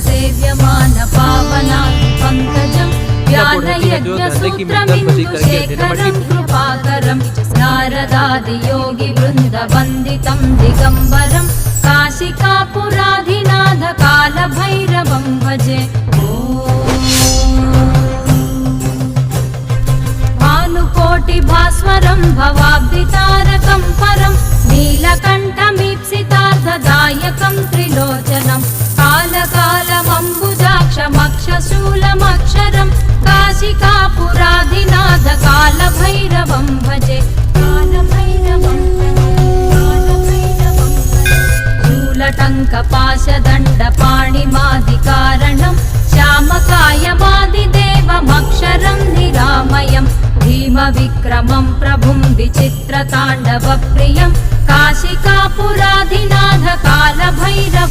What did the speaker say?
सेव्यमान पावनाति पङ्कजं ज्ञानयज्ञसूत्रमिन्दुशेखरं कृपाकरं नारदादियोगिवृन्दवन्दितं दिगम्बरं काशिकापुराधिनाथ कालभैरवं भजे। भानुकोटिभास्वरं भवाब्धितारकं परं नीलकण्ठमीप्सितार्थदायकं त्रिलोचनं कालकालमम्बुजाक्षमक्षशूलमक्षरं काशिकापुराधिनाथ कालभैरवं भजे। शूलटङ्कपाशदण्डपाणिमादिकारणं श्यामकायमादिदेवमक्षरं निरामयं भीमविक्रमं प्रभुं विचित्रताण्डवप्रियं काशिकापुराधिनाथ कालभैरव।